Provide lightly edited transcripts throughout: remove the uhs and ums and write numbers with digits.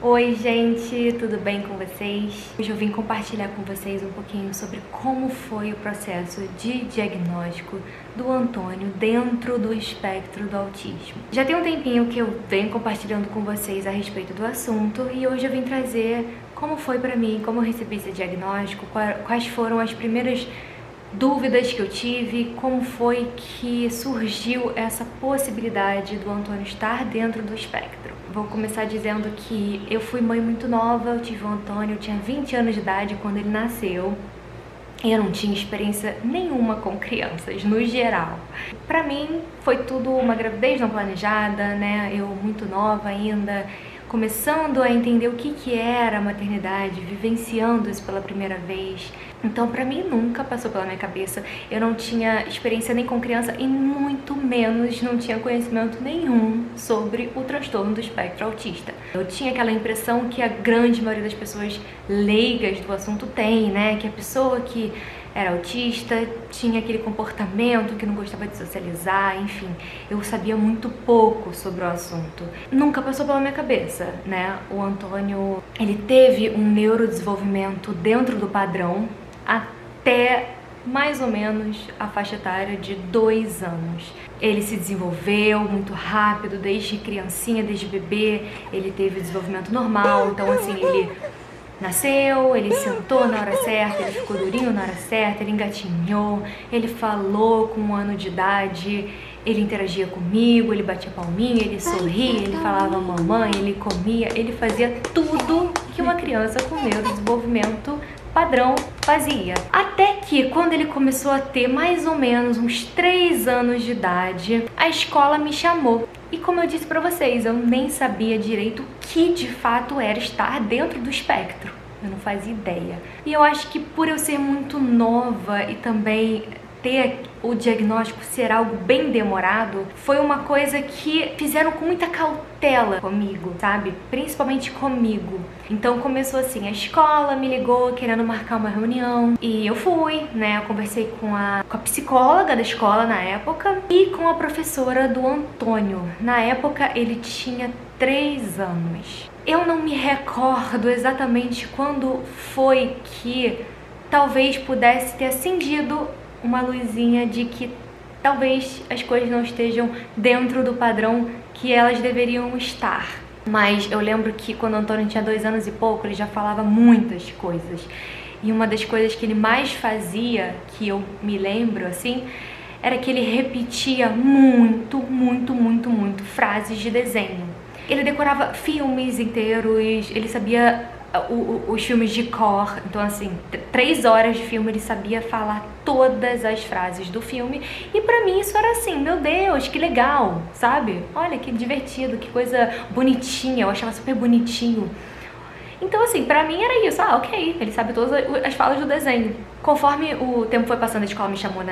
Oi gente, tudo bem com vocês? Hoje eu vim compartilhar com vocês um pouquinho sobre como foi o processo de diagnóstico do Antônio dentro do espectro do autismo. Já tem um tempinho que eu venho compartilhando com vocês a respeito do assunto e hoje eu vim trazer como foi pra mim, como eu recebi esse diagnóstico, quais foram as primeiras dúvidas que eu tive, como foi que surgiu essa possibilidade do Antônio estar dentro do espectro. Vou começar dizendo que eu fui mãe muito nova, eu tive o Antônio, eu tinha 20 anos de idade quando ele nasceu. E eu não tinha experiência nenhuma com crianças, no geral. Pra mim, foi tudo uma gravidez não planejada, né? Eu muito nova ainda, começando a entender o que era a maternidade, vivenciando isso pela primeira vez. Então, pra mim, nunca passou pela minha cabeça. Eu não tinha experiência nem com criança e muito menos não tinha conhecimento nenhum sobre o transtorno do espectro autista. Eu tinha aquela impressão que a grande maioria das pessoas leigas do assunto tem, né? Que a pessoa que era autista, tinha aquele comportamento que não gostava de socializar, enfim. Eu sabia muito pouco sobre o assunto. Nunca passou pela minha cabeça, né? O Antônio, ele teve um neurodesenvolvimento dentro do padrão até mais ou menos a faixa etária de 2 anos. Ele se desenvolveu muito rápido, desde criancinha, desde bebê, ele teve desenvolvimento normal, então assim, ele nasceu, ele sentou na hora certa, ele ficou durinho na hora certa, ele engatinhou, ele falou com 1 ano de idade, ele interagia comigo, ele batia palminha, ele sorria, ele falava mamãe, ele comia, ele fazia tudo que uma criança com neurodesenvolvimento padrão fazia. Até que quando ele começou a ter mais ou menos uns 3 anos de idade, a escola me chamou. E como eu disse pra vocês, eu nem sabia direito o que de fato era estar dentro do espectro. Eu não fazia ideia. E eu acho que por eu ser muito nova e também ter o diagnóstico ser algo bem demorado, foi uma coisa que fizeram com muita cautela comigo, sabe? Principalmente comigo. Então começou assim, a escola me ligou querendo marcar uma reunião e eu fui, né? Eu conversei com a psicóloga da escola na época e com a professora do Antônio. Na época ele tinha 3 anos. Eu não me recordo exatamente quando foi que talvez pudesse ter acendido uma luzinha de que talvez as coisas não estejam dentro do padrão que elas deveriam estar. Mas eu lembro que quando o Antônio tinha 2 anos e pouco, ele já falava muitas coisas. E uma das coisas que ele mais fazia, que eu me lembro assim, era que ele repetia muito frases de desenho. Ele decorava filmes inteiros, ele sabia os filmes de cor, então assim, 3 horas de filme ele sabia falar todas as frases do filme e pra mim isso era assim, meu Deus, que legal, sabe? Olha que divertido, que coisa bonitinha, eu achava super bonitinho. Então assim, pra mim era isso, ok, ele sabe todas as falas do desenho. Conforme o tempo foi passando, a escola me chamou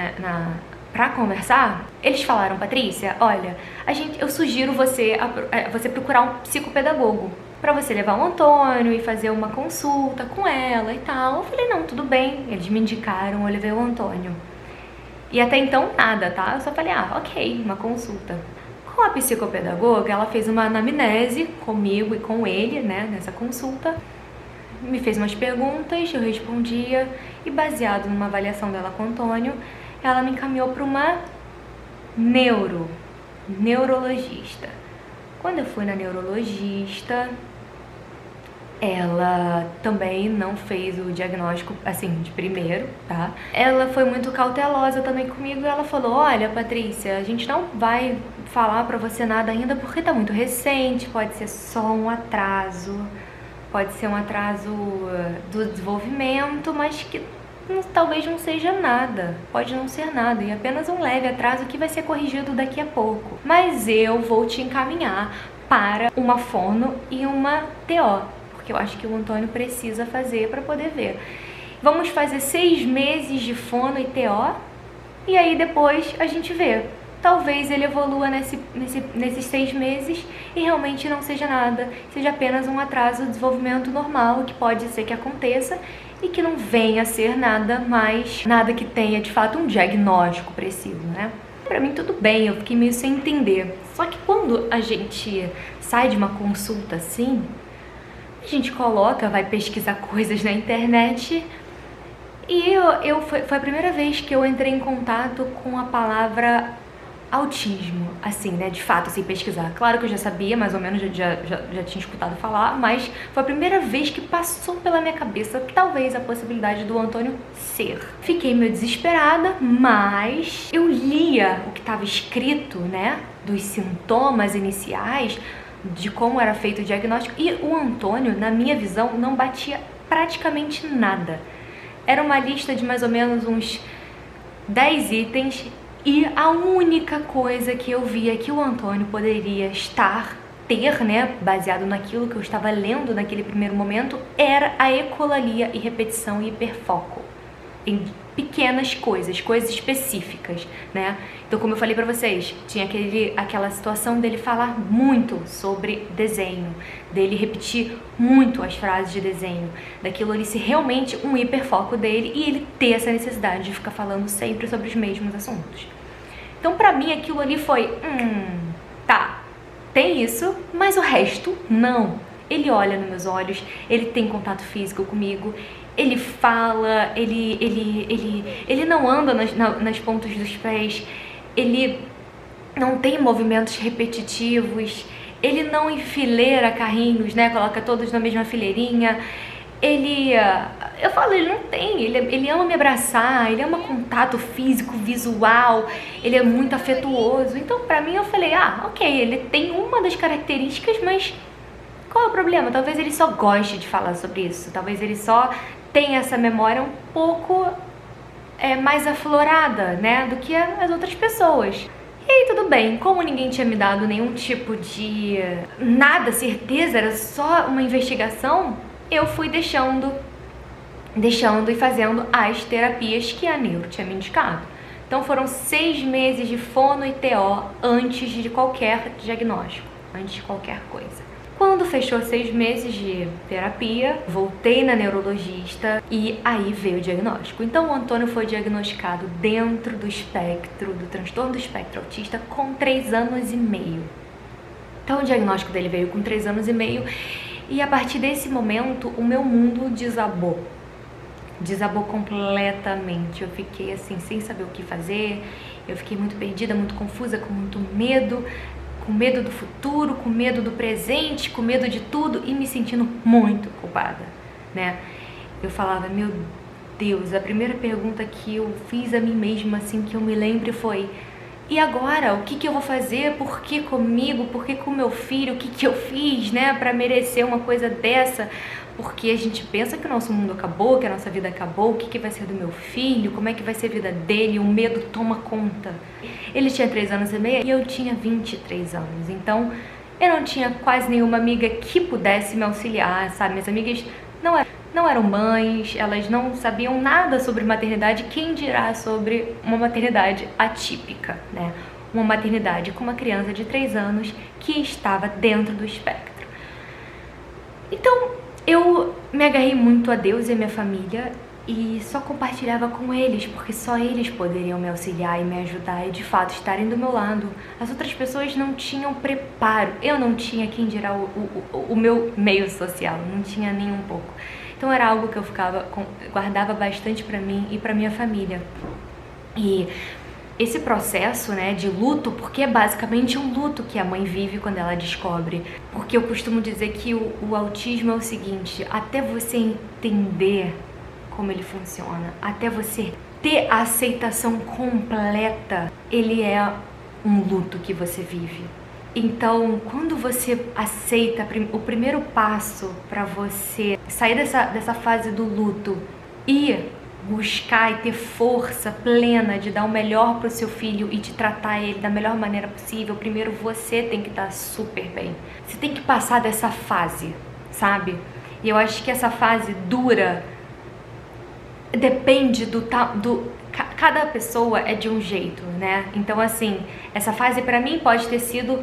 pra conversar, eles falaram, Patrícia, olha, eu sugiro você procurar um psicopedagogo pra você levar o Antônio e fazer uma consulta com ela e tal. Eu falei, não, tudo bem. Eles me indicaram, eu levei o Antônio. E até então nada, tá? Eu só falei, ok, uma consulta. Com a psicopedagoga, ela fez uma anamnese comigo e com ele, né, nessa consulta. Me fez umas perguntas, eu respondia e baseado numa avaliação dela com o Antônio, ela me encaminhou para uma neurologista. Quando eu fui na neurologista, ela também não fez o diagnóstico, assim, de primeiro, tá? Ela foi muito cautelosa também comigo e ela falou, olha, Patrícia, a gente não vai falar pra você nada ainda porque tá muito recente, pode ser só um atraso, pode ser um atraso do desenvolvimento, mas que talvez não seja nada, pode não ser nada, e apenas um leve atraso que vai ser corrigido daqui a pouco. Mas eu vou te encaminhar para uma fono e uma TO, porque eu acho que o Antônio precisa fazer para poder ver. Vamos fazer 6 meses de fono e TO, e aí depois a gente vê. Talvez ele evolua nesses 6 meses e realmente não seja nada, seja apenas um atraso de desenvolvimento normal, que pode ser que aconteça e que não venha a ser nada que tenha de fato um diagnóstico preciso, né? Pra mim tudo bem, eu fiquei meio sem entender. Só que quando a gente sai de uma consulta assim, a gente coloca, vai pesquisar coisas na internet e foi a primeira vez que eu entrei em contato com a palavra autismo, assim, né, de fato, assim, pesquisar. Claro que eu já sabia, mais ou menos, já tinha escutado falar, mas foi a primeira vez que passou pela minha cabeça, talvez, a possibilidade do Antônio ser. Fiquei meio desesperada, mas eu lia o que estava escrito, né, dos sintomas iniciais, de como era feito o diagnóstico, e o Antônio, na minha visão, não batia praticamente nada. Era uma lista de mais ou menos uns 10 itens, e a única coisa que eu via que o Antônio poderia ter, né, baseado naquilo que eu estava lendo naquele primeiro momento, era a ecolalia e repetição e hiperfoco em pequenas coisas específicas, né? Então, como eu falei pra vocês, tinha aquela situação dele falar muito sobre desenho, dele repetir muito as frases de desenho, daquilo ali ser realmente um hiperfoco dele e ele ter essa necessidade de ficar falando sempre sobre os mesmos assuntos. Então, pra mim, aquilo ali foi, tá, tem isso, mas o resto, não. Ele olha nos meus olhos, ele tem contato físico comigo, ele fala, ele não anda nas pontas dos pés, ele não tem movimentos repetitivos, ele não enfileira carrinhos, né, coloca todos na mesma fileirinha, eu falo, ele não tem, ele ama me abraçar, ele ama contato físico, visual, ele é muito afetuoso. Então, pra mim, eu falei, ok, ele tem uma das características, mas qual é o problema? Talvez ele só goste de falar sobre isso, talvez ele só tenha essa memória um pouco mais aflorada, né, do que as outras pessoas. E aí, tudo bem, como ninguém tinha me dado nenhum tipo de nada, certeza, era só uma investigação, eu fui deixando e fazendo as terapias que a neuro tinha me indicado. Então foram 6 meses de fono e TO antes de qualquer diagnóstico, antes de qualquer coisa. Quando fechou 6 meses de terapia, voltei na neurologista e aí veio o diagnóstico. Então o Antônio foi diagnosticado dentro do espectro, do transtorno do espectro autista, com 3 anos e meio. Então o diagnóstico dele veio com 3 anos e meio e a partir desse momento o meu mundo desabou. Desabou completamente. Eu fiquei assim, sem saber o que fazer, eu fiquei muito perdida, muito confusa, com muito medo, com medo do futuro, com medo do presente, com medo de tudo e me sentindo muito culpada, né? Eu falava, meu Deus, a primeira pergunta que eu fiz a mim mesma, assim, que eu me lembro foi: e agora? O que eu vou fazer? Por que comigo? Por que com meu filho? O que eu fiz, né, pra merecer uma coisa dessa? Porque a gente pensa que o nosso mundo acabou, que a nossa vida acabou, o que vai ser do meu filho, como é que vai ser a vida dele, o medo toma conta. Ele tinha 3 anos e meio e eu tinha 23 anos, então eu não tinha quase nenhuma amiga que pudesse me auxiliar, sabe? Minhas amigas não eram mães, elas não sabiam nada sobre maternidade, quem dirá sobre uma maternidade atípica, né? Uma maternidade com uma criança de 3 anos que estava dentro do espectro. Então, eu me agarrei muito a Deus e a minha família e só compartilhava com eles, porque só eles poderiam me auxiliar e me ajudar e de fato estarem do meu lado. As outras pessoas não tinham preparo, eu não tinha, quem dirá, o meu meio social, não tinha nem um pouco. Então era algo que eu guardava bastante pra mim e pra minha família. E esse processo, né, de luto, porque é basicamente um luto que a mãe vive quando ela descobre. Porque eu costumo dizer que o autismo é o seguinte: até você entender como ele funciona, até você ter a aceitação completa, ele é um luto que você vive. Então, quando você aceita o primeiro passo para você sair dessa fase do luto e buscar e ter força plena de dar o melhor para o seu filho e de tratar ele da melhor maneira possível, primeiro você tem que estar super bem. Você tem que passar dessa fase, sabe? E eu acho que essa fase dura, depende cada pessoa é de um jeito, né? Então, assim, essa fase para mim pode ter sido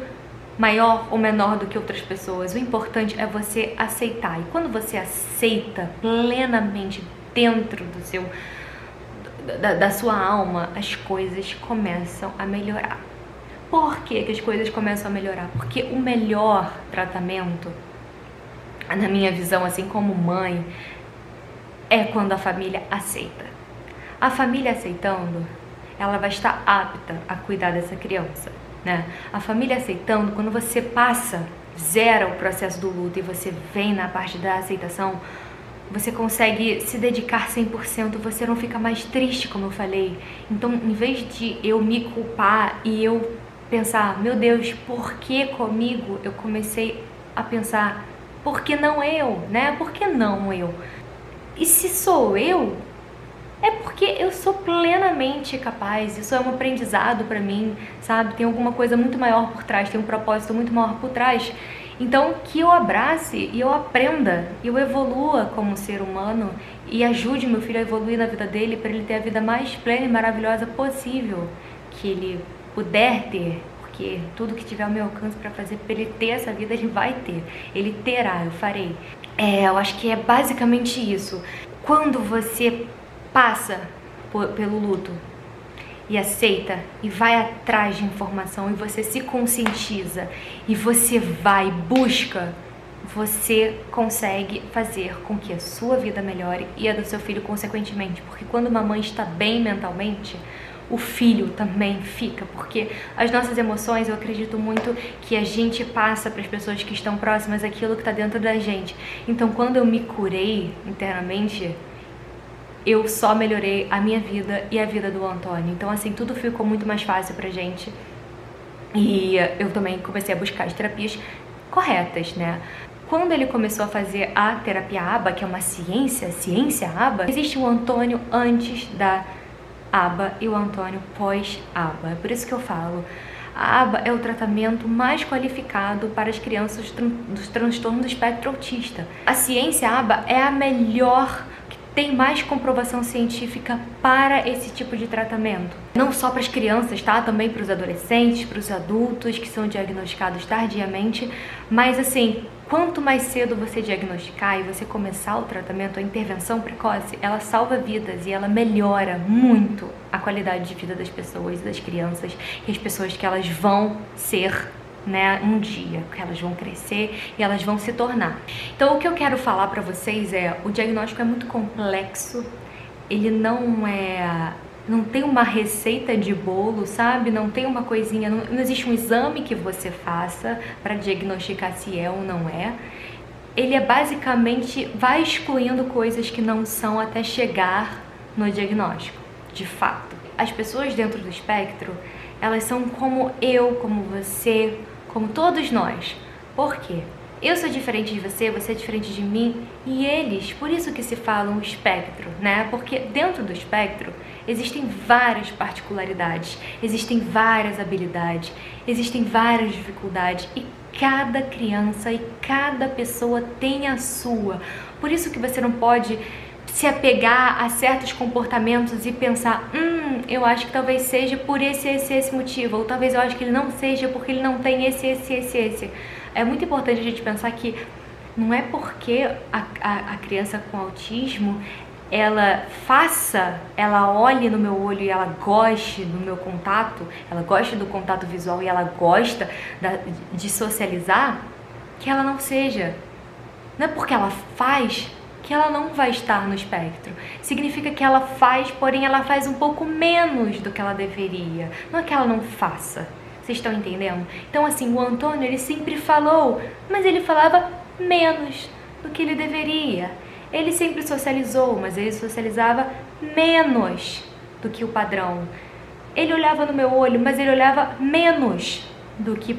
maior ou menor do que outras pessoas. O importante é você aceitar. E quando você aceita plenamente dentro da sua alma, as coisas começam a melhorar. Por que as coisas começam a melhorar? Porque o melhor tratamento, na minha visão, assim como mãe, é quando a família aceita. A família aceitando, ela vai estar apta a cuidar dessa criança, né? A família aceitando, quando você zera o processo do luto e você vem na parte da aceitação, você consegue se dedicar 100%, você não fica mais triste, como eu falei. Então, em vez de eu me culpar e eu pensar, meu Deus, por que comigo? Eu comecei a pensar, por que não eu, né? Por que não eu? E se sou eu, é porque eu sou plenamente capaz, isso é um aprendizado pra mim, sabe? Tem alguma coisa muito maior por trás, tem um propósito muito maior por trás. Então, que eu abrace e eu aprenda, eu evolua como ser humano e ajude meu filho a evoluir na vida dele para ele ter a vida mais plena e maravilhosa possível que ele puder ter, porque tudo que tiver ao meu alcance para fazer para ele ter essa vida, ele vai ter, ele terá, eu farei. Eu acho que é basicamente isso. Quando você passa pelo luto e aceita e vai atrás de informação e você se conscientiza e você vai, busca, você consegue fazer com que a sua vida melhore e a do seu filho consequentemente, porque quando uma mãe está bem mentalmente, o filho também fica, porque as nossas emoções, eu acredito muito que a gente passa para as pessoas que estão próximas aquilo que está dentro da gente. Então, quando eu me curei internamente, eu só melhorei a minha vida e a vida do Antônio. Então, assim, tudo ficou muito mais fácil pra gente. E eu também comecei a buscar as terapias corretas, né? Quando ele começou a fazer a terapia ABA, que é uma ciência ABA, existe o Antônio antes da ABA e o Antônio pós-ABA. É por isso que eu falo, a ABA é o tratamento mais qualificado para as crianças dos transtornos do espectro autista. A ciência ABA é a melhor, tem mais comprovação científica para esse tipo de tratamento. Não só para as crianças, tá? Também para os adolescentes, para os adultos que são diagnosticados tardiamente. Mas assim, quanto mais cedo você diagnosticar e você começar o tratamento, a intervenção precoce, ela salva vidas e ela melhora muito a qualidade de vida das pessoas, das crianças e as pessoas que elas vão ser, né, um dia, que elas vão crescer e elas vão se tornar. Então, o que eu quero falar pra vocês o diagnóstico é muito complexo, ele não tem uma receita de bolo, sabe? Não tem uma coisinha, não existe um exame que você faça para diagnosticar se é ou não é. Ele basicamente vai excluindo coisas que não são até chegar no diagnóstico, de fato. As pessoas dentro do espectro, elas são como eu, como você, como todos nós. Por quê? Eu sou diferente de você é diferente de mim e eles, por isso que se fala um espectro, né? Porque dentro do espectro existem várias particularidades, existem várias habilidades, existem várias dificuldades e cada criança e cada pessoa tem a sua. Por isso que você não pode se apegar a certos comportamentos e pensar, eu acho que talvez seja por esse motivo, ou talvez eu acho que ele não seja porque ele não tem esse. É muito importante a gente pensar que não é porque a criança com autismo, ela olhe no meu olho e ela goste do meu contato, ela gosta do contato visual e ela gosta de socializar, que ela não seja. Não é porque ela faz que ela não vai estar no espectro. Significa que ela faz, porém ela faz um pouco menos do que ela deveria. Não é que ela não faça. Vocês estão entendendo? Então, assim, o Antônio, ele sempre falou, mas ele falava menos do que ele deveria. Ele sempre socializou, mas ele socializava menos do que o padrão. Ele olhava no meu olho, mas ele olhava menos do que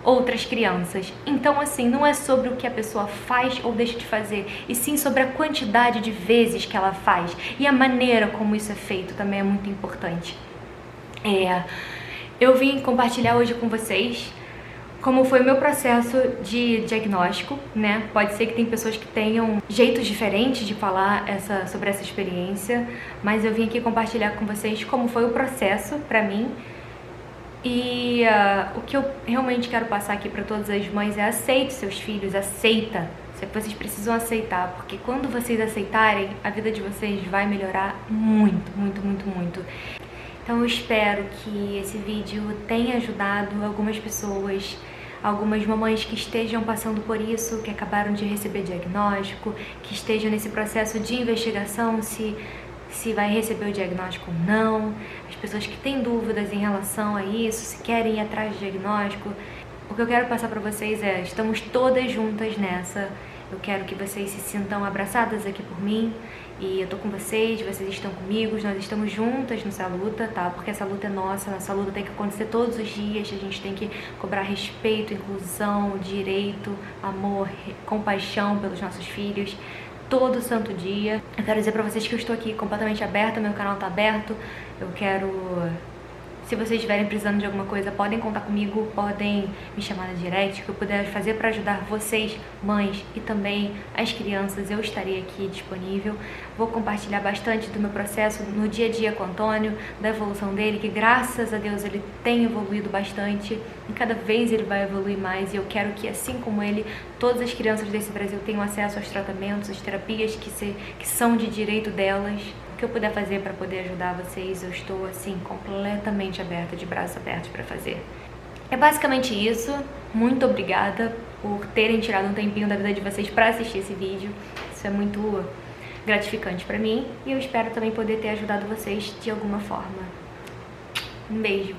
outras crianças. Então, assim, não é sobre o que a pessoa faz ou deixa de fazer, e sim sobre a quantidade de vezes que ela faz. E a maneira como isso é feito também é muito importante. Eu vim compartilhar hoje com vocês como foi o meu processo de diagnóstico, né? Pode ser que tem pessoas que tenham jeitos diferentes de falar sobre essa experiência, mas eu vim aqui compartilhar com vocês como foi o processo pra mim. E o que eu realmente quero passar aqui para todas as mães é: aceite seus filhos, aceita. Vocês precisam aceitar, porque quando vocês aceitarem, a vida de vocês vai melhorar muito, muito, muito, muito. Então eu espero que esse vídeo tenha ajudado algumas pessoas algumas mamães que estejam passando por isso, que acabaram de receber diagnóstico, que estejam nesse processo de investigação se vai receber o diagnóstico ou não, as pessoas que têm dúvidas em relação a isso, se querem ir atrás de diagnóstico. O que eu quero passar para vocês é, estamos todas juntas nessa. Eu quero que vocês se sintam abraçadas aqui por mim, e eu tô com vocês estão comigo, nós estamos juntas nessa luta, tá? Porque essa luta é nossa luta tem que acontecer todos os dias, a gente tem que cobrar respeito, inclusão, direito, amor, compaixão pelos nossos filhos, todo santo dia. Eu quero dizer pra vocês que eu estou aqui completamente aberta, meu canal tá aberto, eu quero... Se vocês estiverem precisando de alguma coisa, podem contar comigo, podem me chamar no direct, o que eu puder fazer para ajudar vocês, mães, e também as crianças, eu estarei aqui disponível. Vou compartilhar bastante do meu processo no dia a dia com o Antônio, da evolução dele, que graças a Deus ele tem evoluído bastante, e cada vez ele vai evoluir mais, e eu quero que, assim como ele, todas as crianças desse Brasil tenham acesso aos tratamentos, às terapias que são de direito delas. O que eu puder fazer para poder ajudar vocês, eu estou assim completamente aberta, de braços abertos para fazer. É basicamente isso. Muito obrigada por terem tirado um tempinho da vida de vocês para assistir esse vídeo. Isso é muito gratificante para mim e eu espero também poder ter ajudado vocês de alguma forma. Um beijo.